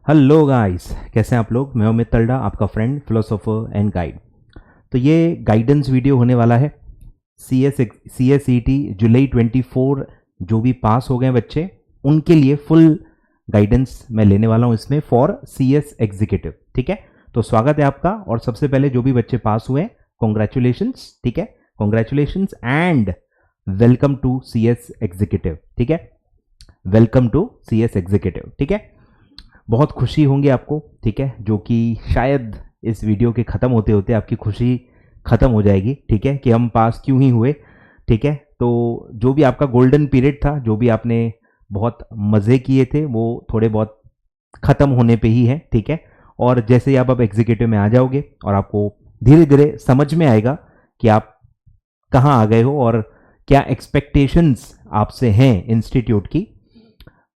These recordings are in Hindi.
हेलो गाइस, कैसे हैं आप लोग। मैं अमित तलडा, आपका फ्रेंड, फिलोसोफर एंड गाइड। तो ये गाइडेंस वीडियो होने वाला है सी एस ई टी जुलाई 24 जो भी पास हो गए बच्चे उनके लिए फुल गाइडेंस मैं लेने वाला हूं इसमें फॉर सी एस एग्जीक्यूटिव। ठीक है, तो स्वागत है आपका। और सबसे पहले जो भी बच्चे पास हुए कॉन्ग्रेचुलेशंस। ठीक है, congratulations and welcome to C S executive. ठीक है, welcome to C S executive. ठीक है, बहुत खुशी होंगी आपको। ठीक है, जो कि शायद इस वीडियो के ख़त्म होते होते आपकी खुशी ख़त्म हो जाएगी। ठीक है, कि हम पास क्यों ही हुए। ठीक है, तो जो भी आपका गोल्डन पीरियड था, जो भी आपने बहुत मज़े किए थे, वो थोड़े बहुत ख़त्म होने पे ही है। ठीक है, और जैसे ही आप अब एग्जीक्यूटिव में आ जाओगे और आपको धीरे धीरे समझ में आएगा कि आप कहाँ आ गए हो और क्या एक्सपेक्टेशंस आपसे हैं इंस्टीट्यूट की,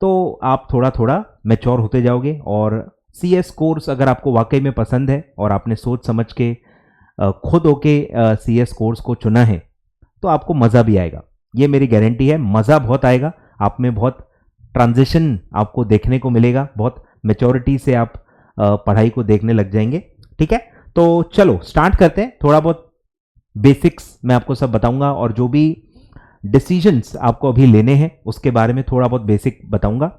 तो आप थोड़ा थोड़ा मैच्योर होते जाओगे। और सी एस कोर्स अगर आपको वाकई में पसंद है और आपने सोच समझ के खुद होके सी एस कोर्स को चुना है तो आपको मज़ा भी आएगा। ये मेरी गारंटी है, मज़ा बहुत आएगा। आप में बहुत ट्रांजिशन आपको देखने को मिलेगा, बहुत मैच्योरिटी से आप पढ़ाई को देखने लग जाएंगे। ठीक है, तो चलो स्टार्ट करते हैं। थोड़ा बहुत बेसिक्स मैं आपको सब बताऊंगा और जो भी डिसीजंस आपको अभी लेने हैं उसके बारे में थोड़ा बहुत बेसिक बताऊंगा।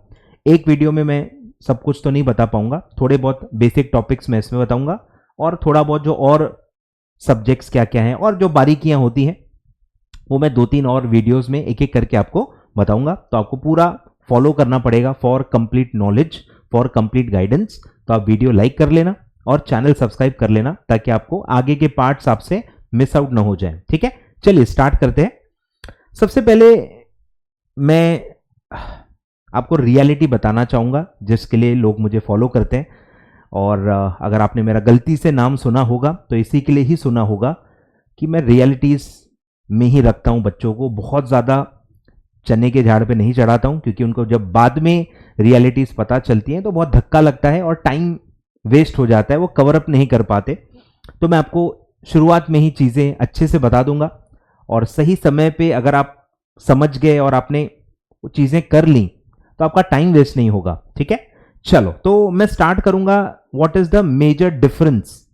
एक वीडियो में मैं सब कुछ तो नहीं बता पाऊंगा, थोड़े बहुत बेसिक टॉपिक्स मैं इसमें बताऊंगा और थोड़ा बहुत जो और सब्जेक्ट्स क्या क्या हैं और जो बारीकियां होती हैं वो मैं 2-3 और वीडियोस में एक एक करके आपको बताऊंगा। तो आपको पूरा फॉलो करना पड़ेगा for complete knowledge, for complete guidance. तो आप वीडियो लाइक कर लेना और चैनल सब्सक्राइब कर लेना ताकि आपको आगे के पार्ट्स आपसे मिस आउट ना हो जाए। ठीक है, चलिए स्टार्ट करते हैं। सबसे पहले मैं आपको रियलिटी बताना चाहूँगा जिसके लिए लोग मुझे फॉलो करते हैं। और अगर आपने मेरा गलती से नाम सुना होगा तो इसी के लिए ही सुना होगा कि मैं रियलिटीज़ में ही रखता हूँ बच्चों को, बहुत ज़्यादा चने के झाड़ पे नहीं चढ़ाता हूँ, क्योंकि उनको जब बाद में रियलिटीज़ पता चलती हैं तो बहुत धक्का लगता है और टाइम वेस्ट हो जाता है, वो कवर अप नहीं कर पाते। तो मैं आपको शुरुआत में ही चीज़ें अच्छे से बता दूंगा और सही समय पे अगर आप समझ गए और आपने वो चीज़ें कर ली तो आपका टाइम वेस्ट नहीं होगा। ठीक है, चलो तो मैं स्टार्ट करूंगा। What is the major difference,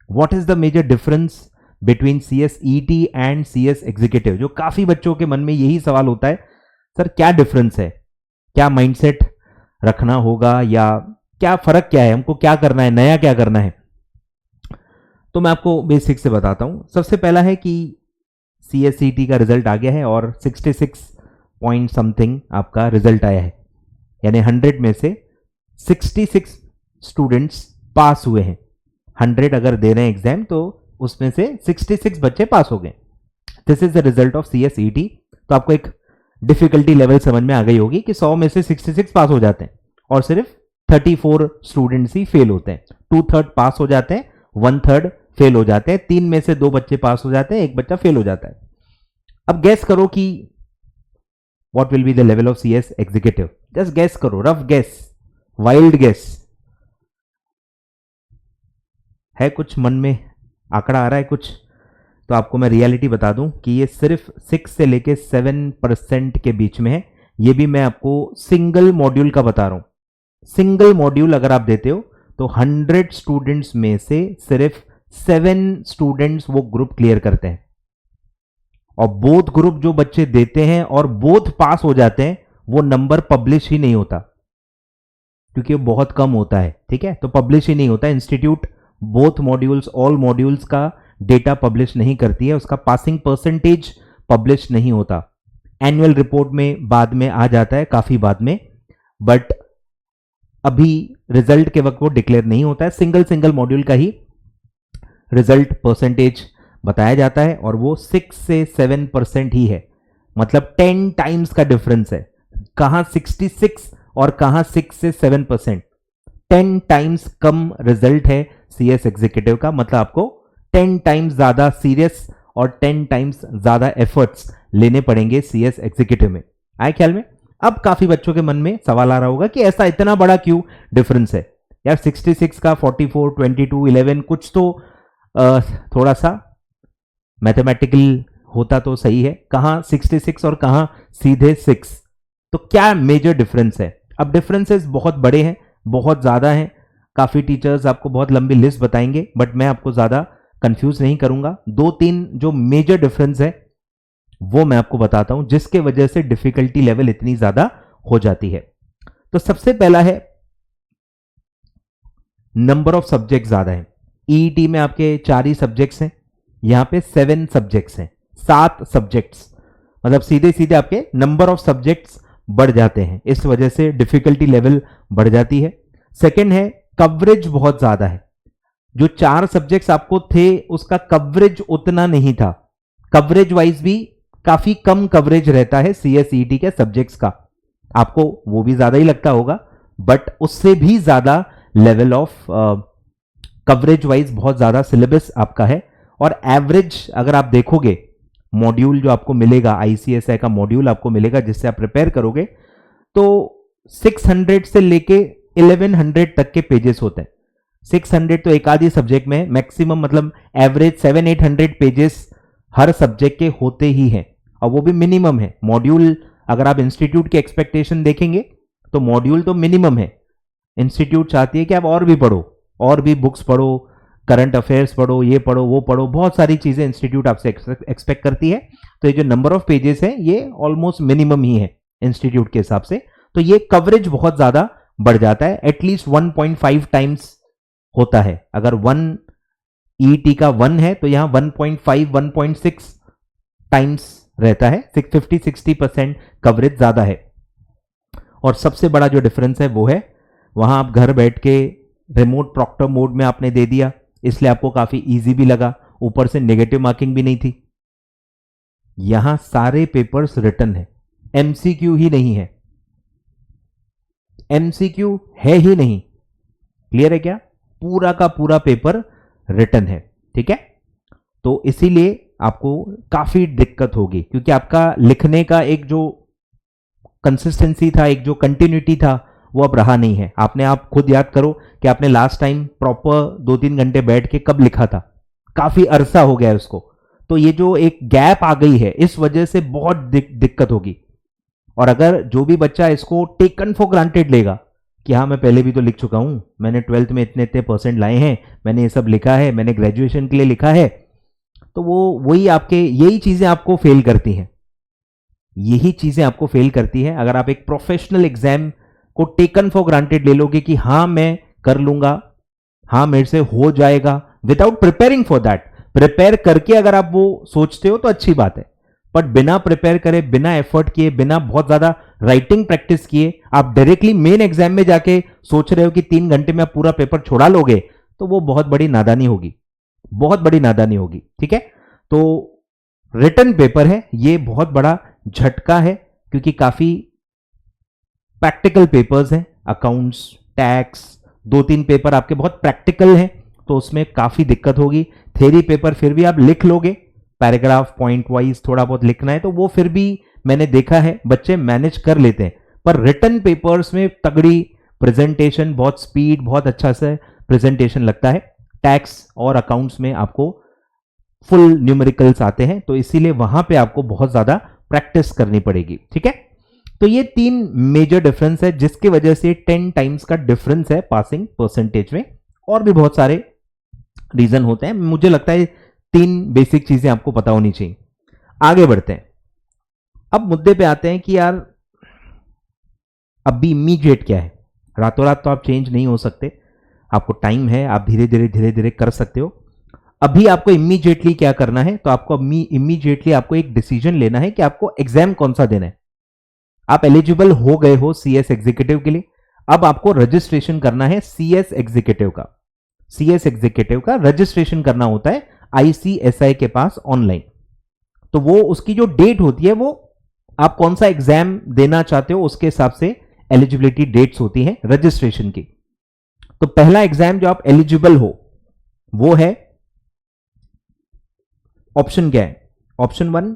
what is the major difference between C S E T and C S executive. जो काफी बच्चों के मन में यही सवाल होता है, सर क्या डिफरेंस है, क्या माइंडसेट रखना होगा या क्या फर्क क्या है, हमको क्या करना है, नया क्या करना है। तो मैं आपको बेसिक से बताता हूं। सबसे पहला है कि सी एस सी टी का रिजल्ट आ गया है और 66 पॉइंट समथिंग आपका रिजल्ट आया है, यानी 100 में से 66 स्टूडेंट्स पास हुए हैं। 100 अगर दे रहे हैं एग्जाम तो उसमें से 66 बच्चे पास हो गए। This is the result of C S E T. तो आपको एक डिफिकल्टी लेवल समझ में आ गई होगी कि 100 में से 66 पास हो जाते हैं और सिर्फ 34 स्टूडेंट्स ही फेल होते हैं। 2/3 पास हो जाते हैं, 1/3 फेल हो जाते हैं। 3 में से 2 बच्चे पास हो जाते हैं, 1 बच्चा फेल हो जाता है। अब गैस करो कि what will be the level of C S executive. Just guess करो, रफ गैस, वाइल्ड गैस। है कुछ मन में आंकड़ा आ रहा है कुछ? तो आपको मैं रियलिटी बता दूं कि ये सिर्फ 6 से लेके 7% के बीच में है। ये भी मैं आपको सिंगल मॉड्यूल का बता रहा हूं। सिंगल मॉड्यूल अगर आप देते हो तो 100 स्टूडेंट्स में से सिर्फ 7 स्टूडेंट्स वो ग्रुप क्लियर करते हैं और बोथ ग्रुप जो बच्चे देते हैं और बोथ पास हो जाते हैं वो नंबर पब्लिश ही नहीं होता, क्योंकि वो बहुत कम होता है। ठीक है, तो पब्लिश ही नहीं होता। Institute both modules, all modules का डेटा पब्लिश नहीं करती है, उसका पासिंग परसेंटेज पब्लिश नहीं होता। एनुअल रिपोर्ट में बाद में आ जाता है, काफी बाद में, बट अभी रिजल्ट के वक्त वो डिक्लेयर नहीं होता है। सिंगल सिंगल मॉड्यूल का ही रिजल्ट परसेंटेज बताया जाता है और वो 6 से 7% ही है, मतलब 10 टाइम्स का डिफरेंस है। कहां 66 और कहां 6 से 7%, 10 टाइम्स कम रिजल्ट है सी एस एग्जीक्यूटिव का। मतलब आपको 10 टाइम्स ज्यादा सीरियस और 10 टाइम्स ज्यादा एफर्ट्स लेने पड़ेंगे सी एस एग्जीक्यूटिव में। आए ख्याल में? अब काफी बच्चों के मन में सवाल आ रहा होगा कि ऐसा इतना बड़ा क्यों डिफरेंस है यार, 66 का 44, 22, 11, कुछ तो थोड़ा सा मैथमेटिकल होता तो सही है। कहां 66 और कहां सीधे 6? तो क्या मेजर डिफरेंस है? अब डिफरेंसेस बहुत बड़े हैं, बहुत ज़्यादा हैं, काफ़ी टीचर्स आपको बहुत लंबी लिस्ट बताएंगे, बट मैं आपको ज़्यादा कंफ्यूज नहीं करूंगा। 2-3 जो मेजर डिफरेंस है वो मैं आपको बताता हूं, जिसके वजह से डिफिकल्टी लेवल इतनी ज़्यादा हो जाती है। तो सबसे पहला है नंबर ऑफ सब्जेक्ट ज़्यादा है। ईईटी में आपके 4 ही सब्जेक्ट्स हैं, यहां पे 7 सब्जेक्ट्स हैं, 7 सब्जेक्ट्स, मतलब सीधे सीधे आपके नंबर ऑफ सब्जेक्ट्स बढ़ जाते हैं, इस वजह से डिफिकल्टी लेवल बढ़ जाती है। सेकंड है कवरेज बहुत ज्यादा है, जो 4 सब्जेक्ट्स आपको थे उसका कवरेज उतना नहीं था, कवरेज वाइज भी काफी कम कवरेज रहता है सीएसईटी के सब्जेक्ट्स का, आपको वो भी ज्यादा ही लगता होगा, बट उससे भी ज्यादा लेवल ऑफ कवरेज वाइज बहुत ज्यादा सिलेबस आपका है। और एवरेज अगर आप देखोगे, मॉड्यूल जो आपको मिलेगा, आईसीएसआई का मॉड्यूल आपको मिलेगा जिससे आप प्रिपेयर करोगे, तो 600 से लेके 1100 तक के पेजेस होते हैं। 600 तो एक आधी सब्जेक्ट में है, मैक्सिमम मतलब एवरेज 700-800 पेजेस हर सब्जेक्ट के होते ही हैं, और वो भी मिनिमम है। मॉड्यूल अगर आप इंस्टीट्यूट की एक्सपेक्टेशन देखेंगे तो मॉड्यूल तो मिनिमम है, इंस्टीट्यूट चाहती है कि आप और भी पढ़ो, और भी बुक्स पढ़ो, करंट अफेयर्स पढ़ो, ये पढ़ो वो पढ़ो, बहुत सारी चीजें इंस्टीट्यूट आपसे एक्सपेक्ट करती है। तो ये जो नंबर ऑफ पेजेस है ये ऑलमोस्ट मिनिमम ही है इंस्टीट्यूट के हिसाब से, तो ये कवरेज बहुत ज्यादा बढ़ जाता है, एटलीस्ट 1.5 टाइम्स होता है। अगर 1 ईटी का 1 है तो यहां 1.5 1.6 टाइम्स रहता है, 50-60% कवरेज ज्यादा है। और सबसे बड़ा जो डिफरेंस है वो है, वहां आप घर बैठ के रिमोट प्रॉक्टर मोड में आपने दे दिया, इसलिए आपको काफी इजी भी लगा, ऊपर से नेगेटिव मार्किंग भी नहीं थी। यहां सारे पेपर्स रिटन है, एमसीक्यू ही नहीं है, एमसीक्यू है ही नहीं, क्लियर है क्या? पूरा का पूरा पेपर रिटन है, ठीक है। तो इसीलिए आपको काफी दिक्कत होगी, क्योंकि आपका लिखने का एक जो कंसिस्टेंसी था, एक जो कंटिन्यूटी था, वो अब रहा नहीं है। आपने आप खुद याद करो कि आपने लास्ट टाइम प्रॉपर 2-3 घंटे बैठ के कब लिखा था, काफी अरसा हो गया है उसको। तो ये जो एक गैप आ गई है, इस वजह से बहुत दिक्कत होगी। और अगर जो भी बच्चा इसको टेकन फॉर ग्रांटेड लेगा कि हाँ मैं पहले भी तो लिख चुका हूं, मैंने 12th में इतने इतने परसेंट लाए हैं, मैंने ये सब लिखा है, मैंने ग्रेजुएशन के लिए लिखा है, तो वो वही आपके यही चीजें आपको फेल करती हैं, यही चीजें आपको फेल करती है। अगर आप एक प्रोफेशनल एग्जाम को टेकन फॉर ग्रांटेड ले लोगे कि हाँ मैं कर लूंगा, हाँ मेरे से हो जाएगा, without preparing for that, prepare करके अगर आप वो सोचते हो तो अच्छी बात है, बट बिना प्रिपेयर करे, बिना एफर्ट किए, बिना बहुत ज्यादा राइटिंग प्रैक्टिस किए आप डायरेक्टली मेन एग्जाम में जाके सोच रहे हो कि 3 घंटे में आप पूरा पेपर छोड़ा लोगे, तो वो बहुत बड़ी नादानी होगी, बहुत बड़ी नादानी होगी, ठीक है। तो रिटन पेपर है, ये बहुत बड़ा झटका है, क्योंकि काफी प्रैक्टिकल पेपर्स हैं, अकाउंट्स, टैक्स, 2-3 पेपर आपके बहुत प्रैक्टिकल हैं, तो उसमें काफी दिक्कत होगी। थ्योरी पेपर फिर भी आप लिख लोगे, पैराग्राफ पॉइंट वाइज थोड़ा बहुत लिखना है तो वो फिर भी मैंने देखा है बच्चे मैनेज कर लेते हैं, पर रिटन पेपर्स में तगड़ी प्रेजेंटेशन, बहुत स्पीड, बहुत अच्छा से प्रेजेंटेशन लगता है। टैक्स और अकाउंट्स में आपको फुल न्यूमेरिकल्स आते हैं, तो इसीलिए वहां पे आपको बहुत ज्यादा प्रैक्टिस करनी पड़ेगी, ठीक है। तो ये 3 मेजर डिफरेंस है जिसकी वजह से 10 टाइम्स का डिफरेंस है पासिंग परसेंटेज में, और भी बहुत सारे रीजन होते हैं। मुझे लगता है 3 बेसिक चीजें आपको पता होनी चाहिए। आगे बढ़ते हैं, अब मुद्दे पे आते हैं कि यार अभी इमीडिएट क्या है, रातों रात तो आप चेंज नहीं हो सकते, आपको टाइम है, आप धीरे धीरे कर सकते हो। अभी आपको इमीडिएटली क्या करना है, तो आपको इमीडिएटली आपको एक डिसीजन लेना है कि आपको एग्जाम कौन सा देना है। आप एलिजिबल हो गए हो सीएस एग्जीक्यूटिव के लिए, अब आपको रजिस्ट्रेशन करना है सीएस एग्जीक्यूटिव का। सीएस एग्जीक्यूटिव का रजिस्ट्रेशन करना होता है आईसीएसआई के पास ऑनलाइन, तो वो उसकी जो डेट होती है, वो आप कौन सा एग्जाम देना चाहते हो उसके हिसाब से एलिजिबिलिटी डेट्स होती हैं रजिस्ट्रेशन की। तो पहला एग्जाम जो आप एलिजिबल हो वो है, ऑप्शन क्या है, ऑप्शन 1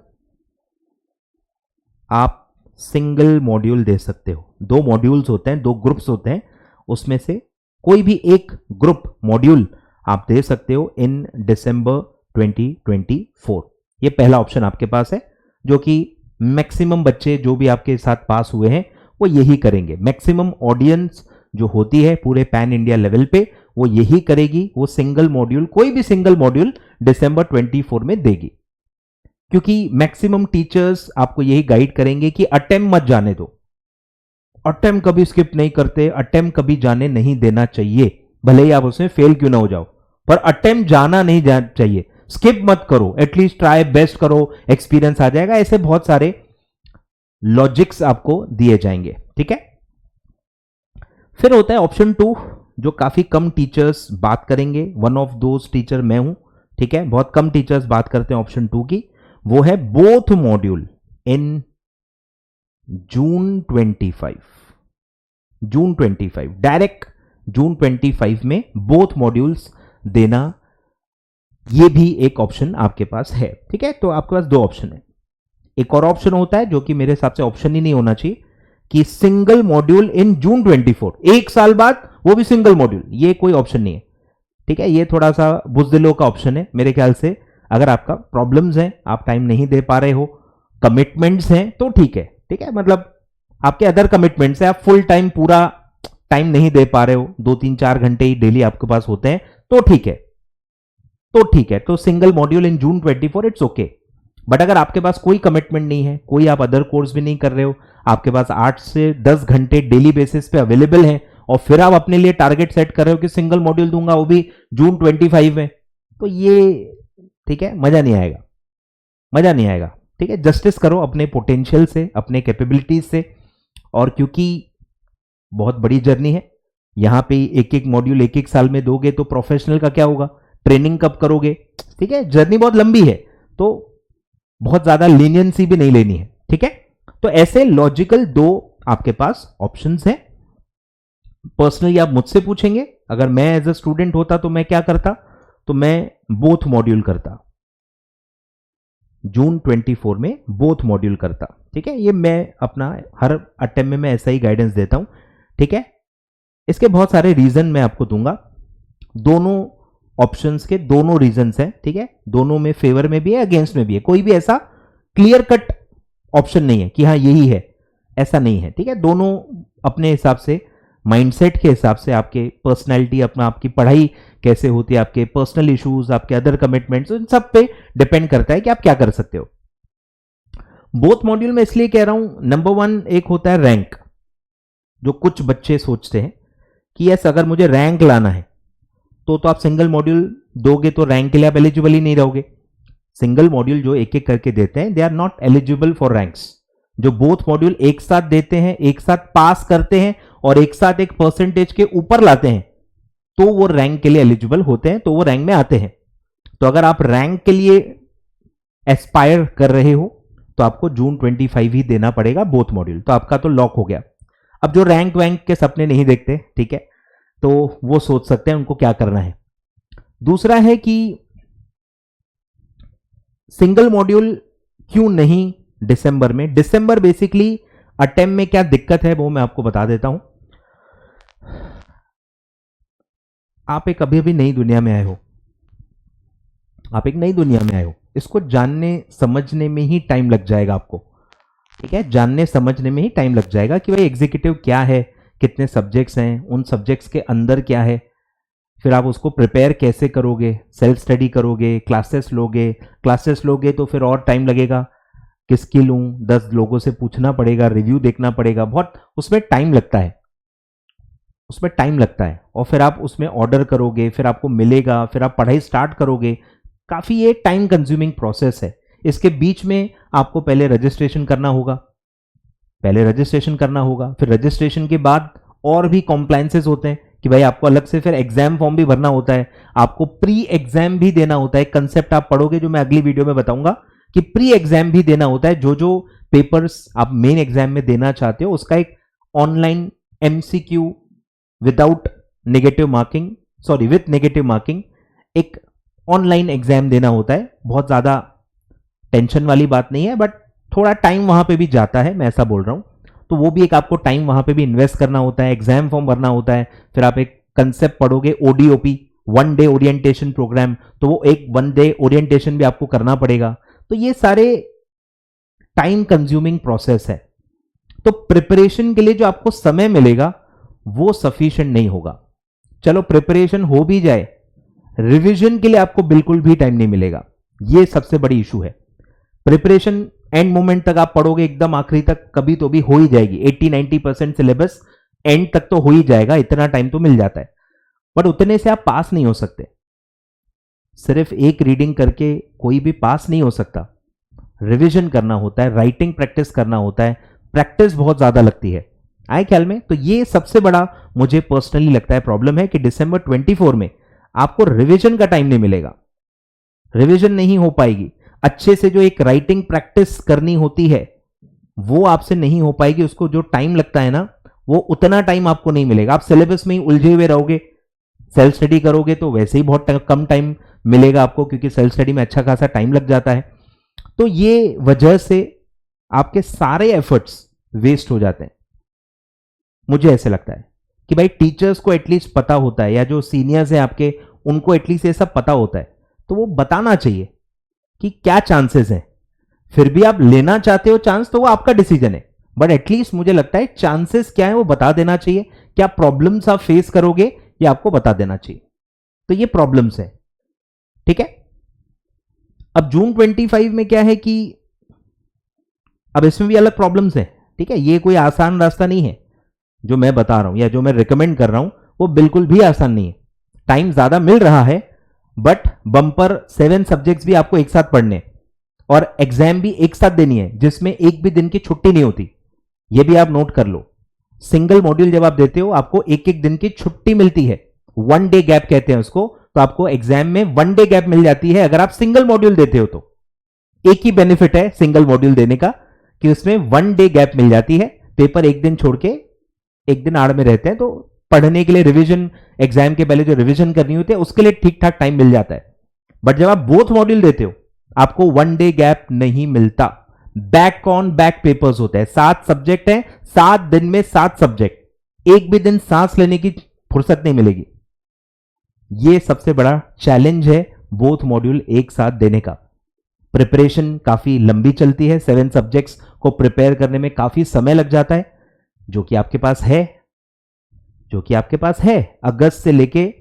आप सिंगल मॉड्यूल दे सकते हो। 2 मॉड्यूल्स होते हैं, 2 ग्रुप्स होते हैं, उसमें से कोई भी एक ग्रुप मॉड्यूल आप दे सकते हो इन दिसंबर 2024। ये पहला ऑप्शन आपके पास है, जो कि मैक्सिमम बच्चे जो भी आपके साथ पास हुए हैं वो यही करेंगे। मैक्सिमम ऑडियंस जो होती है पूरे पैन इंडिया लेवल पे, वो यही करेगी, वो सिंगल मॉड्यूल, कोई भी सिंगल मॉड्यूल दिसंबर 24 में देगी। क्योंकि मैक्सिमम टीचर्स आपको यही गाइड करेंगे कि अटेम्प्ट मत जाने दो, अटेम्प्ट कभी स्किप नहीं करते, अटेम्प्ट कभी जाने नहीं देना चाहिए, भले ही आप उसमें फेल क्यों ना हो जाओ, पर अटेम्प्ट जाना नहीं चाहिए। स्किप मत करो, एटलीस्ट ट्राई बेस्ट करो, एक्सपीरियंस आ जाएगा। ऐसे बहुत सारे लॉजिक्स आपको दिए जाएंगे, ठीक है। फिर होता है ऑप्शन 2, जो काफी कम टीचर्स बात करेंगे, वन ऑफ दोज टीचर मैं हूं, ठीक है। बहुत कम टीचर्स बात करते हैं ऑप्शन 2 की, वो है both module in June 25 direct जून 25 में बोथ मॉड्यूल्स देना, ये भी एक ऑप्शन आपके पास है, ठीक है। तो आपके पास दो ऑप्शन है। एक और ऑप्शन होता है जो कि मेरे हिसाब से ऑप्शन ही नहीं होना चाहिए, कि सिंगल मॉड्यूल इन जून 24, एक साल बाद वो भी सिंगल मॉड्यूल, ये कोई ऑप्शन नहीं है, ठीक है। ये थोड़ा सा बुज़दिलों का ऑप्शन है मेरे ख्याल से। अगर आपका प्रॉब्लम्स हैं, आप टाइम नहीं दे पा रहे हो, कमिटमेंट्स हैं, तो ठीक है, ठीक है। मतलब आपके अदर कमिटमेंट्स है, आप फुल टाइम पूरा टाइम नहीं दे पा रहे हो, 2-3-4 घंटे ही डेली आपके पास होते हैं, तो ठीक है, तो ठीक है। तो single module in June 24 it's okay. But अगर आपके पास कोई कमिटमेंट नहीं है, कोई आप अदर कोर्स भी नहीं कर रहे हो, आपके पास 8 से 10 घंटे डेली बेसिस पे अवेलेबल है, और फिर आप अपने लिए टारगेट सेट कर रहे हो कि सिंगल मॉड्यूल दूंगा वो भी जून 25 में, तो ये ठीक है, मजा नहीं आएगा, मजा नहीं आएगा, ठीक है। जस्टिस करो अपने पोटेंशियल से, अपने कैपेबिलिटीज से। और क्योंकि बहुत बड़ी जर्नी है, यहां पे एक एक मॉड्यूल एक एक साल में दोगे तो प्रोफेशनल का क्या होगा, ट्रेनिंग कब करोगे, ठीक है। जर्नी बहुत लंबी है, तो बहुत ज्यादा लीनियंसी भी नहीं लेनी है, ठीक है। तो ऐसे लॉजिकल दो आपके पास ऑप्शंस हैं। पर्सनली आप मुझसे पूछेंगे, अगर मैं एज अ स्टूडेंट होता तो मैं क्या करता, तो मैं बोथ मॉड्यूल करता, जून 24 में बोथ मॉड्यूल करता, ठीक है। ये मैं अपना हर अटेम्प्ट में मैं ऐसा ही गाइडेंस देता हूं, ठीक है। इसके बहुत सारे रीजन मैं आपको दूंगा, दोनों ऑप्शंस के दोनों रीजंस हैं, ठीक है। दोनों में फेवर में भी है, अगेंस्ट में भी है, कोई भी ऐसा क्लियर कट ऑप्शन नहीं है कि हाँ यही है, ऐसा नहीं है, ठीक है। दोनों अपने हिसाब से, माइंडसेट के हिसाब से, आपके पर्सनैलिटी, अपना आपकी पढ़ाई कैसे होती है, आपके पर्सनल इश्यूज, आपके अदर कमिटमेंट्स, इन सब पे डिपेंड करता है कि आप क्या कर सकते हो। बोथ मॉड्यूल में इसलिए कह रहा हूं, नंबर 1 एक होता है रैंक, जो कुछ बच्चे सोचते हैं कि यस अगर मुझे रैंक लाना है तो आप सिंगल मॉड्यूल दोगे तो रैंक के लिए आप एलिजिबल ही नहीं रहोगे। सिंगल मॉड्यूल जो एक एक करके देते हैं, they are not eligible for ranks. जो बोथ मॉड्यूल एक साथ देते हैं, एक साथ पास करते हैं और एक साथ एक परसेंटेज के ऊपर लाते हैं, तो वो रैंक के लिए एलिजिबल होते हैं, तो वो रैंक में आते हैं। तो अगर आप रैंक के लिए एस्पायर कर रहे हो तो आपको जून 25 ही देना पड़ेगा बोथ मॉड्यूल, तो आपका तो लॉक हो गया। अब जो रैंक वैंक के सपने नहीं देखते, ठीक है, तो वो सोच सकते हैं उनको क्या करना है। दूसरा है कि सिंगल मॉड्यूल क्यों नहीं दिसंबर में। दिसंबर बेसिकली अटेम्प्ट में क्या दिक्कत है वो मैं आपको बता देता हूं। आप एक अभी अभी नई दुनिया में आए हो, आप एक नई दुनिया में आए हो, इसको जानने समझने में ही टाइम लग जाएगा आपको, ठीक है। जानने समझने में ही टाइम लग जाएगा कि भाई एग्जीक्यूटिव क्या है, कितने सब्जेक्ट्स हैं, उन सब्जेक्ट्स के अंदर क्या है, फिर आप उसको प्रिपेयर कैसे करोगे, सेल्फ स्टडी करोगे, क्लासेस लोगे तो फिर और टाइम लगेगा, किसकी लूं, 10 लोगों से पूछना पड़ेगा, रिव्यू देखना पड़ेगा, बहुत उसमें टाइम लगता है, उसमें टाइम लगता है। और फिर आप उसमें ऑर्डर करोगे, फिर आपको मिलेगा, फिर आप पढ़ाई स्टार्ट करोगे, काफी ये टाइम कंज्यूमिंग प्रोसेस है। इसके बीच में आपको पहले रजिस्ट्रेशन करना होगा, फिर रजिस्ट्रेशन के बाद और भी कॉम्प्लायंसेस होते हैं कि भाई आपको अलग से फिर एग्जाम फॉर्म भी भरना होता है, आपको प्री एग्जाम भी देना होता है। कंसेप्ट आप पढ़ोगे जो मैं अगली वीडियो में बताऊंगा कि प्री एग्जाम भी देना होता है। जो पेपर्स आप मेन एग्जाम में देना चाहते हो उसका एक online MCQ without negative marking, sorry with negative marking, एक ऑनलाइन एग्जाम देना होता है। बहुत ज्यादा टेंशन वाली बात नहीं है, बट थोड़ा टाइम वहां पे भी जाता है, मैं ऐसा बोल रहा हूं। तो वो भी एक आपको टाइम वहां पे भी इन्वेस्ट करना होता है, एग्जाम फॉर्म भरना होता है, फिर आप एक कंसेप्ट पढ़ोगे ओडीओपी, 1 डे ओरिएंटेशन प्रोग्राम, तो वो एक 1 डे ओरिएंटेशन भी आपको करना पड़ेगा। तो ये सारे टाइम कंज्यूमिंग प्रोसेस है। तो प्रिपरेशन के लिए जो आपको समय मिलेगा वो सफिशिएंट नहीं होगा। चलो प्रिपरेशन हो भी जाए, रिवीजन के लिए आपको बिल्कुल भी टाइम नहीं मिलेगा। ये सबसे बड़ी इशू है। प्रिपरेशन एंड मोमेंट तक आप पढ़ोगे, एकदम आखिरी तक कभी तो भी हो ही जाएगी। 80-90% सिलेबस एंड तक तो हो ही जाएगा, इतना टाइम तो मिल जाता है। बट उतने से आप पास नहीं हो सकते। सिर्फ एक रीडिंग करके कोई भी पास नहीं हो सकता। रिवीजन करना होता है, राइटिंग प्रैक्टिस करना होता है, प्रैक्टिस बहुत ज्यादा लगती है। आए ख्याल में? तो ये सबसे बड़ा मुझे पर्सनली लगता है प्रॉब्लम है कि दिसंबर 24 में आपको रिवीजन का टाइम नहीं मिलेगा, रिवीजन नहीं हो पाएगी। अच्छे से जो एक राइटिंग प्रैक्टिस करनी होती है वो आपसे नहीं हो पाएगी। उसको जो टाइम लगता है ना, वो उतना टाइम आपको नहीं मिलेगा। आप सिलेबस में ही उलझे हुए रहोगे। सेल्फ स्टडी करोगे तो वैसे ही बहुत कम टाइम मिलेगा आपको, क्योंकि सेल्फ स्टडी में अच्छा खासा टाइम लग जाता है। तो ये वजह से आपके सारे एफर्ट्स वेस्ट हो जाते हैं। मुझे ऐसे लगता है कि भाई टीचर्स को एटलीस्ट पता होता है, या जो सीनियर्स हैं आपके, उनको एटलीस्ट ये सब पता होता है, तो वो बताना चाहिए कि क्या चांसेस हैं। फिर भी आप लेना चाहते हो चांस तो वो आपका डिसीजन है, बट एटलीस्ट मुझे लगता है चांसेस क्या है वो बता देना चाहिए। क्या प्रॉब्लम्स आप फेस करोगे ये आपको बता देना चाहिए। तो ये प्रॉब्लम्स है, ठीक है। अब जून 25 में क्या है कि अब इसमें भी अलग प्रॉब्लम्स हैं, ठीक है। ये कोई आसान रास्ता नहीं है जो मैं बता रहा हूं या जो मैं रिकमेंड कर रहा हूं, वो बिल्कुल भी आसान नहीं है। टाइम ज्यादा मिल रहा है, बट बम्पर 7 सब्जेक्ट्स भी आपको एक साथ पढ़ने और एग्जाम भी एक साथ देनी है, जिसमें एक भी दिन की छुट्टी नहीं होती। यह भी आप नोट कर लो। सिंगल मॉड्यूल जब आप देते हो आपको एक एक दिन की छुट्टी मिलती है, 1 डे गैप कहते हैं उसको। तो आपको एग्जाम में 1 डे गैप मिल जाती है अगर आप सिंगल मॉड्यूल देते हो तो। एक ही बेनिफिट है सिंगल मॉड्यूल देने का कि उसमें 1 डे गैप मिल जाती है। पेपर एक दिन छोड़ के एक दिन आड़ में रहते हैं, तो पढ़ने के लिए रिवीजन, एग्जाम के पहले जो रिवीजन करनी होती है उसके लिए ठीक ठाक टाइम मिल जाता है। बट जब आप बोथ मॉड्यूल देते हो आपको 1 डे गैप नहीं मिलता। बैक ऑन बैक पेपर्स होते हैं, 7 सब्जेक्ट हैं, 7 दिन में 7 सब्जेक्ट, एक भी दिन सांस लेने की फुर्सत नहीं मिलेगी। यह सबसे बड़ा चैलेंज है बोथ मॉड्यूल एक साथ देने का। प्रिपरेशन काफी लंबी चलती है, 7 सब्जेक्ट्स को प्रिपेयर करने में काफी समय लग जाता है, जो कि आपके पास है। अगस्त से लेके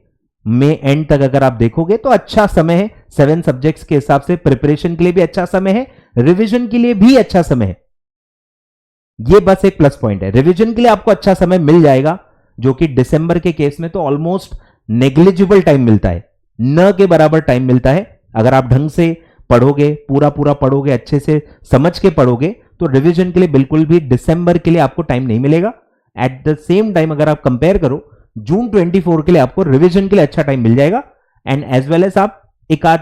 मई एंड तक अगर आप देखोगे तो अच्छा समय है। 7 सब्जेक्ट्स के हिसाब से प्रिपरेशन के लिए भी अच्छा समय है, रिवीजन के लिए भी अच्छा समय है। यह बस एक प्लस पॉइंट है। रिवीजन के लिए आपको अच्छा समय मिल जाएगा, जो कि दिसंबर के केस में तो ऑलमोस्ट नेग्लिजिबल टाइम मिलता है, न के बराबर टाइम मिलता है। अगर आप ढंग से पढ़ोगे, पूरा पढ़ोगे, अच्छे से समझ के पढ़ोगे, तो रिवीजन के लिए बिल्कुल भी दिसंबर के लिए आपको टाइम नहीं मिलेगा। एट द सेम टाइम अगर आप कंपेयर करो, जून 24 के लिए आपको रिवीजन के लिए अच्छा टाइम मिल जाएगा, एंड एज वेल एज आप एक आध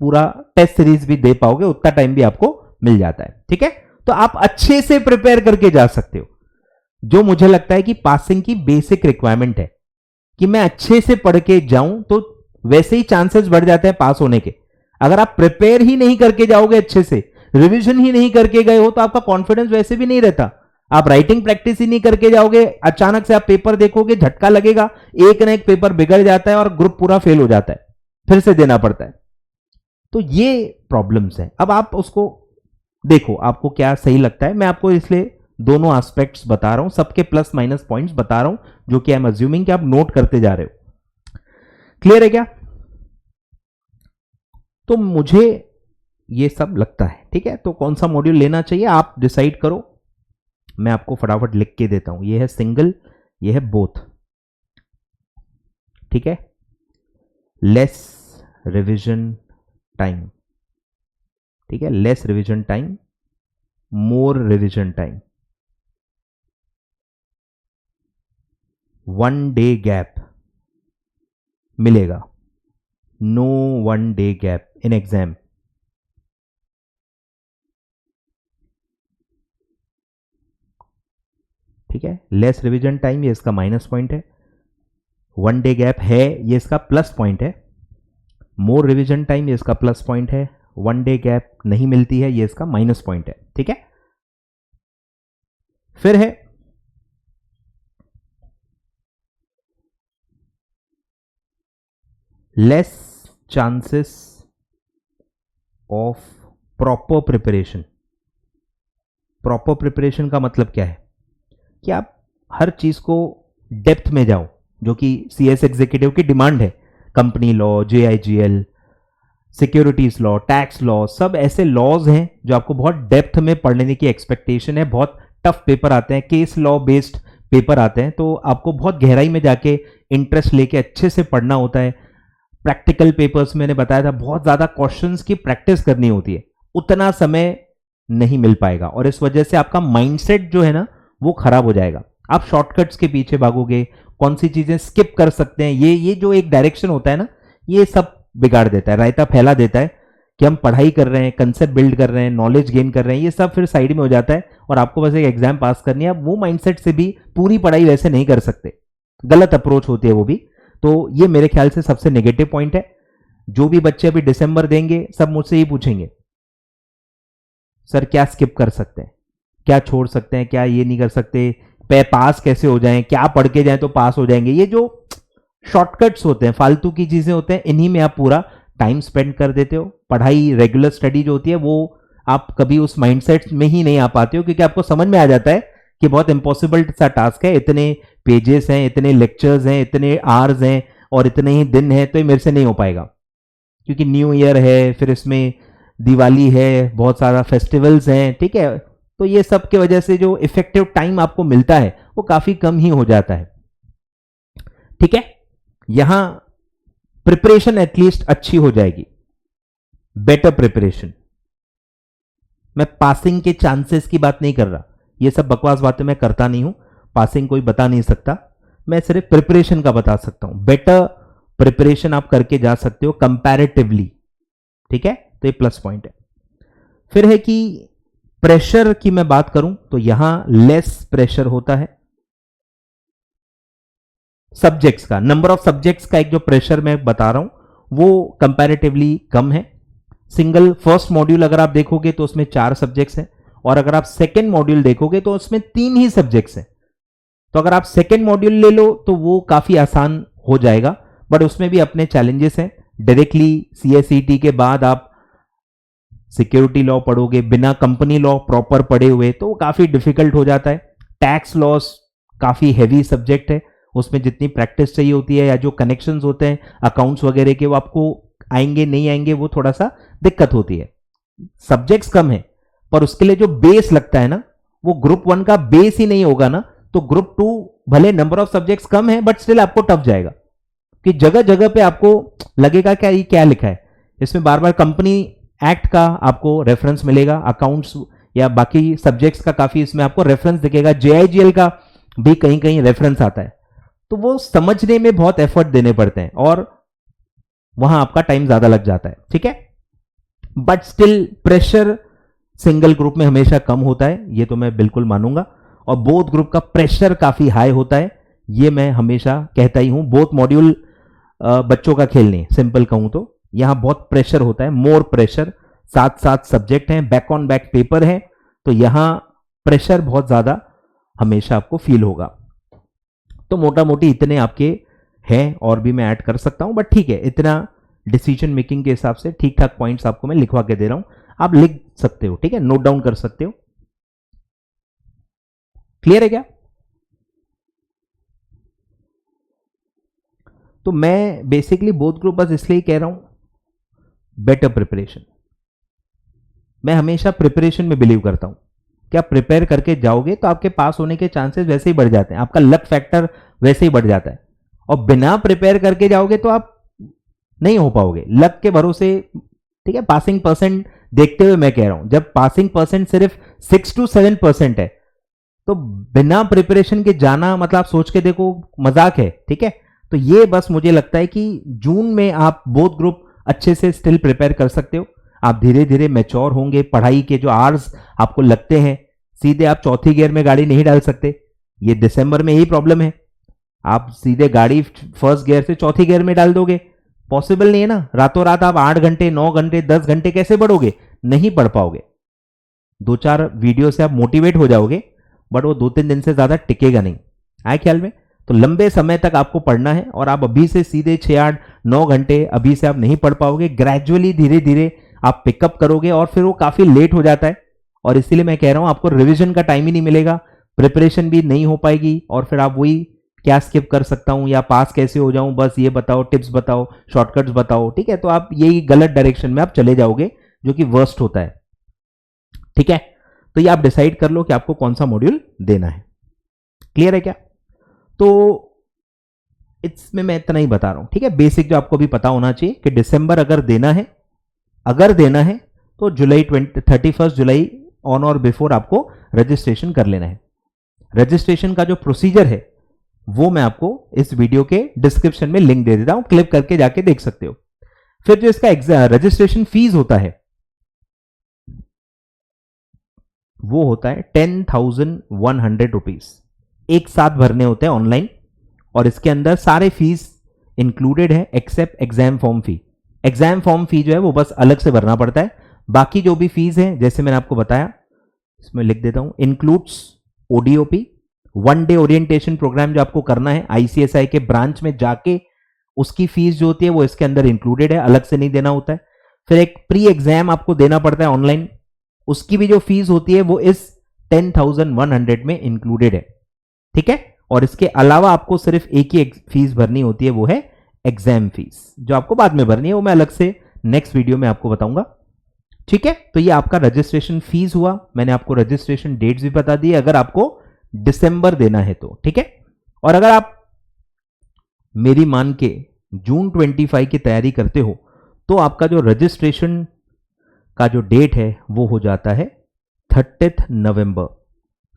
पूरा टेस्ट सीरीज भी दे पाओगे, उतना टाइम भी आपको मिल जाता है, ठीक है। तो आप अच्छे से प्रिपेयर करके जा सकते हो, जो मुझे लगता है कि पासिंग की बेसिक रिक्वायरमेंट है कि मैं अच्छे से पढ़ के जाऊं, तो वैसे ही चांसेस बढ़ जाते हैं पास होने के। अगर आप प्रिपेयर ही नहीं करके जाओगे, अच्छे से रिवीजन ही नहीं करके गए हो, तो आपका कॉन्फिडेंस वैसे भी नहीं रहता। आप राइटिंग प्रैक्टिस ही नहीं करके जाओगे, अचानक से आप पेपर देखोगे, झटका लगेगा, एक ना एक पेपर बिगड़ जाता है और ग्रुप पूरा फेल हो जाता है, फिर से देना पड़ता है। तो ये प्रॉब्लम्स हैं। अब आप उसको देखो, आपको क्या सही लगता है। मैं आपको इसलिए दोनों एस्पेक्ट्स बता रहा हूं, सबके प्लस माइनस पॉइंट्स बता रहा हूं, जो कि आई एम अज्यूमिंग कि आप नोट करते जा रहे हो। क्लियर है क्या? तो मुझे ये सब लगता है, ठीक है। तो कौन सा मॉड्यूल लेना चाहिए आप डिसाइड करो, मैं आपको फटाफट लिख के देता हूं। ये है सिंगल, ये है बोथ, ठीक है। लेस रिवीजन टाइम, ठीक है, less revision time, more revision time, 1 day gap मिलेगा, no 1 day gap in exam. ठीक है, लेस रिवीजन टाइम ये इसका माइनस पॉइंट है, 1 डे गैप है ये इसका प्लस पॉइंट है, मोर रिवीजन टाइम ये इसका प्लस पॉइंट है, 1 डे गैप नहीं मिलती है ये इसका माइनस पॉइंट है, ठीक है। फिर है less chances of proper preparation. Proper preparation का मतलब क्या है कि आप हर चीज को डेप्थ में जाओ, जो कि सीएस एग्जीक्यूटिव की डिमांड है। Company law, JIGL, securities law, tax law, सब ऐसे लॉज हैं जो आपको बहुत डेप्थ में पढ़ने की एक्सपेक्टेशन है। बहुत टफ पेपर आते हैं, केस लॉ बेस्ड पेपर आते हैं, तो आपको बहुत गहराई में जाके इंटरेस्ट लेके अच्छे से पढ़ना होता है। प्रैक्टिकल पेपर्स मैंने बताया था, बहुत ज्यादा क्वेश्चंस की प्रैक्टिस करनी होती है, उतना समय नहीं मिल पाएगा और इस वजह से आपका माइंडसेट जो है ना वो खराब हो जाएगा। आप शॉर्टकट्स के पीछे भागोगे, कौन सी चीजें स्किप कर सकते हैं, ये जो एक डायरेक्शन होता है ना, ये सब बिगाड़ देता है, रायता फैला देता है कि हम पढ़ाई कर रहे हैं, कंसेप्ट बिल्ड कर रहे हैं, नॉलेज गेन कर रहे हैं, ये सब फिर साइड में हो जाता है और आपको बस एक एग्जाम पास करनी है। वो माइंडसेट से भी पूरी पढ़ाई वैसे नहीं कर सकते, गलत अप्रोच होती है वो भी। तो ये मेरे ख्याल से सबसे नेगेटिव पॉइंट है। जो भी बच्चे अभी दिसंबर देंगे सब मुझसे ही पूछेंगे, सर क्या स्किप कर सकते हैं, क्या छोड़ सकते हैं, क्या ये नहीं कर सकते, पास कैसे हो जाएं, क्या पढ़ के जाएं तो पास हो जाएंगे। ये जो शॉर्टकट्स होते हैं, फालतू की चीजें होते हैं, इन्हीं में आप पूरा टाइम स्पेंड कर देते हो। पढ़ाई, रेगुलर स्टडी जो होती है वो आप कभी उस माइंडसेट में ही नहीं आ पाते हो, क्योंकि आपको समझ में आ जाता है कि बहुत इंपॉसिबल सा टास्क है, इतने पेजेस हैं, इतने लेक्चर्स हैं, इतने आवर्स हैं और इतने ही दिन हैं, तो ये मेरे से नहीं हो पाएगा। क्योंकि न्यू ईयर है, फिर इसमें दिवाली है, बहुत सारा फेस्टिवल्स हैं, ठीक है, तो ये सब की वजह से जो इफेक्टिव टाइम आपको मिलता है वो काफी कम ही हो जाता है। ठीक है, यहां प्रिपरेशन एटलीस्ट अच्छी हो जाएगी, बेटर प्रिपरेशन। मैं पासिंग के चांसेस की बात नहीं कर रहा, ये सब बकवास बातें मैं करता नहीं हूं, पासिंग कोई बता नहीं सकता, मैं सिर्फ प्रिपरेशन का बता सकता हूं। बेटर प्रिपरेशन आप करके जा सकते हो कंपैरेटिवली, ठीक है, तो ये प्लस पॉइंट है। फिर है कि प्रेशर की मैं बात करूं तो यहां लेस प्रेशर होता है। सब्जेक्ट्स का, नंबर ऑफ सब्जेक्ट्स का एक जो प्रेशर मैं बता रहा हूं वो कंपैरेटिवली कम है। सिंगल फर्स्ट मॉड्यूल अगर आप देखोगे तो उसमें 4 सब्जेक्ट्स हैं और अगर आप सेकेंड मॉड्यूल देखोगे तो उसमें 3 ही सब्जेक्ट्स हैं। तो अगर आप सेकेंड मॉड्यूल ले लो तो वो काफी आसान हो जाएगा, बट उसमें भी अपने चैलेंजेस हैं। डायरेक्टली सीएसईटी के बाद आप सिक्योरिटी लॉ पढ़ोगे बिना कंपनी लॉ प्रॉपर पढ़े हुए, तो वो काफी डिफिकल्ट हो जाता है। टैक्स लॉस काफी हैवी सब्जेक्ट है, उसमें जितनी प्रैक्टिस चाहिए होती है या जो कनेक्शंस होते हैं अकाउंट्स वगैरह के, वो आपको आएंगे नहीं आएंगे, वो थोड़ा सा दिक्कत होती है। सब्जेक्ट्स कम है पर उसके लिए जो बेस लगता है ना, वो ग्रुप 1 का बेस ही नहीं होगा ना, तो ग्रुप 2 भले नंबर ऑफ सब्जेक्ट्स कम है बट स्टिल आपको टफ जाएगा, कि जगह जगह पे आपको लगेगा क्या ये क्या लिखा है। इसमें बार बार कंपनी एक्ट का आपको रेफरेंस मिलेगा, अकाउंट्स या बाकी सब्जेक्ट्स का काफी इसमें आपको रेफरेंस दिखेगा, जेआईजीएल का भी कहीं कहीं रेफरेंस आता है, तो वो समझने में बहुत एफर्ट देने पड़ते हैं और वहां आपका टाइम ज्यादा लग जाता है। ठीक है, but still pressure single group में हमेशा कम होता है, ये तो मैं बिल्कुल मानूंगा, और बोथ ग्रुप का प्रेशर काफी हाई होता है, ये मैं हमेशा कहता ही हूं। बोथ मॉड्यूल बच्चों का खेल नहीं, सिंपल कहूं तो यहां बहुत प्रेशर होता है, मोर प्रेशर। 7 सब्जेक्ट हैं, बैक ऑन बैक पेपर है, तो यहां प्रेशर बहुत ज्यादा हमेशा आपको फील होगा। तो मोटा मोटी इतने आपके हैं, और भी मैं ऐड कर सकता हूं, बट ठीक है, इतना डिसीजन मेकिंग के हिसाब से ठीक ठाक पॉइंट्स आपको मैं लिखवा के दे रहा हूं, आप लिख सकते हो, ठीक है, नोट डाउन कर सकते हो। क्लियर है क्या? तो मैं बेसिकली बोथ ग्रुप बस इसलिए कह रहा हूं, बेटर प्रिपरेशन। मैं हमेशा प्रिपरेशन में बिलीव करता हूं कि आप प्रिपेयर करके जाओगे तो आपके पास होने के चांसेस वैसे ही बढ़ जाते हैं, आपका लक फैक्टर वैसे ही बढ़ जाता है। और बिना प्रिपेयर करके जाओगे तो आप नहीं हो पाओगे, लक के भरोसे। ठीक है, पासिंग परसेंट देखते हुए मैं कह रहा हूं, जब पासिंग परसेंट सिर्फ 6 to 7% है, तो बिना प्रिपरेशन के जाना मतलब आप सोच के देखो मजाक है। ठीक है, तो ये बस मुझे लगता है कि जून में आप बोथ ग्रुप अच्छे से स्टिल प्रिपेयर कर सकते हो। आप धीरे धीरे मैच्योर होंगे, पढ़ाई के जो आवर्स आपको लगते हैं, सीधे आप चौथी गियर में गाड़ी नहीं डाल सकते, ये दिसंबर में यही प्रॉब्लम है। आप सीधे गाड़ी फर्स्ट गियर से चौथी गियर में डाल दोगे, पॉसिबल नहीं है ना। रातों रात आप 8 घंटे 9 घंटे 10 घंटे कैसे पढ़ोगे, नहीं पढ़ पाओगे। 2-4 वीडियो से आप मोटिवेट हो जाओगे, बट वो 2-3 दिन से ज्यादा टिकेगा नहीं, आए ख्याल में। तो लंबे समय तक आपको पढ़ना है, और आप अभी से सीधे 6-8-9 घंटे अभी से आप नहीं पढ़ पाओगे। ग्रेजुअली धीरे धीरे आप पिकअप करोगे, और फिर वो काफी लेट हो जाता है, और इसीलिए मैं कह रहा हूं आपको रिवीजन का टाइम ही नहीं मिलेगा, प्रिपरेशन भी नहीं हो पाएगी, और फिर आप वही क्या स्किप कर सकता हूं या पास कैसे हो जाऊं, बस ये बताओ, टिप्स बताओ, शॉर्टकट्स बताओ, ठीक है। तो आप यही गलत डायरेक्शन में आप चले जाओगे, जो कि वर्स्ट होता है, ठीक है। तो ये आप डिसाइड कर लो कि आपको कौन सा मॉड्यूल देना है। क्लियर है क्या? तो इसमें मैं इतना ही बता रहा हूं, ठीक है। बेसिक जो आपको भी पता होना चाहिए कि दिसंबर अगर देना है तो जुलाई 31 जुलाई ऑन और बिफोर आपको रजिस्ट्रेशन कर लेना है। रजिस्ट्रेशन का जो प्रोसीजर है वो मैं आपको इस वीडियो के डिस्क्रिप्शन में लिंक दे देता हूं, क्लिक करके जाके देख सकते हो। फिर जो इसका रजिस्ट्रेशन फीस होता है वो होता है 10,100 रुपीज, एक साथ भरने होते हैं ऑनलाइन, और इसके अंदर सारे फीस इंक्लूडेड है except exam form fee. Exam form fee जो है वो बस अलग से भरना पड़ता है। बाकी जो भी फीस है जैसे मैंने आपको बताया, इसमें लिख देता हूं, includes ODOP, 1 day orientation program जो आपको करना है आईसीएसआई के ब्रांच में जाके, उसकी फीस जो होती है वो इसके अंदर इंक्लूडेड है, अलग से नहीं देना होता है। फिर एक प्री एग्जाम आपको देना पड़ता है ऑनलाइन, उसकी भी जो फीस होती है वो इस 10,100 में इंक्लूडेड है, ठीक है। और इसके अलावा आपको सिर्फ एक ही फीस भरनी होती है, वो है एग्जाम फीस, जो आपको बाद में भरनी है, वो मैं अलग से नेक्स्ट वीडियो में आपको बताऊंगा, ठीक है। तो ये आपका रजिस्ट्रेशन फीस हुआ। मैंने आपको रजिस्ट्रेशन डेट्स भी बता दी अगर आपको दिसंबर देना है तो, ठीक है। और अगर आप मेरी मान के जून 25 की तैयारी करते हो तो आपका जो रजिस्ट्रेशन का जो डेट है वो हो जाता है 30 नवंबर।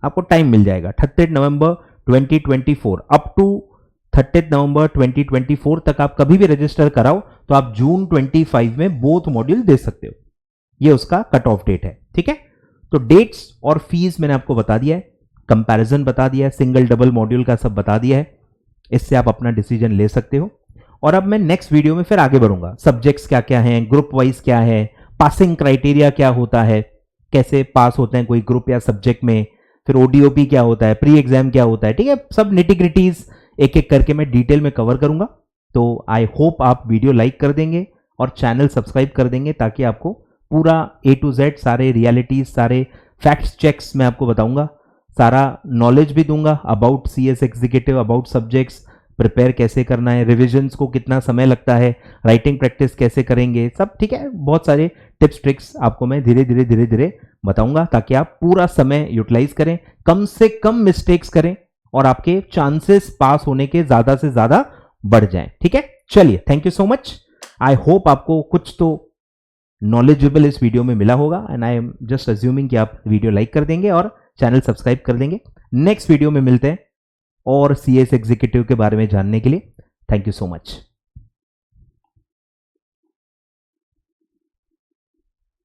आपको टाइम मिल जाएगा 30 नवंबर 2024 अप टू 30 नवंबर 2024 तक आप कभी भी रजिस्टर कराओ तो आप जून 25 में बोथ मॉड्यूल दे सकते हो। ये उसका कट ऑफ डेट है, ठीक है। तो डेट्स और फीस मैंने आपको बता दिया है, कंपैरिजन बता दिया है, सिंगल डबल मॉड्यूल का सब बता दिया है। इससे आप अपना डिसीजन ले सकते हो। और अब मैं नेक्स्ट वीडियो में फिर आगे बढ़ूंगा, सब्जेक्ट्स क्या क्या हैं, ग्रुप वाइज क्या है, पासिंग क्राइटेरिया क्या होता है, कैसे पास होते हैं कोई ग्रुप या सब्जेक्ट में, फिर ओडीओपी क्या होता है, प्री एग्जाम क्या होता है, ठीक है। सब निटिग्रिटीज एक एक करके मैं डिटेल में कवर करूंगा। तो आई होप आप वीडियो लाइक कर देंगे और चैनल सब्सक्राइब कर देंगे, ताकि आपको पूरा A to Z सारे रियलिटीज, सारे फैक्ट्स चेक्स मैं आपको बताऊंगा, सारा नॉलेज भी दूंगा about CS executive, about subjects, prepare कैसे करना है, रिविजन्स को कितना समय लगता है, राइटिंग प्रैक्टिस कैसे करेंगे, सब, ठीक है। बहुत सारे टिप्स ट्रिक्स आपको मैं धीरे धीरे बताऊंगा, ताकि आप पूरा समय यूटिलाइज करें, कम से कम मिस्टेक्स करें और आपके चांसेस पास होने के ज्यादा से ज्यादा बढ़ जाएं, ठीक है। चलिए, thank you so much. I hope आपको कुछ तो नॉलेजेबल इस वीडियो में मिला होगा, and I am just assuming कि आप वीडियो लाइक कर देंगे और चैनल सब्सक्राइब कर देंगे। नेक्स्ट वीडियो में मिलते हैं और CS एग्जीक्यूटिव के बारे में जानने के लिए। Thank you so much.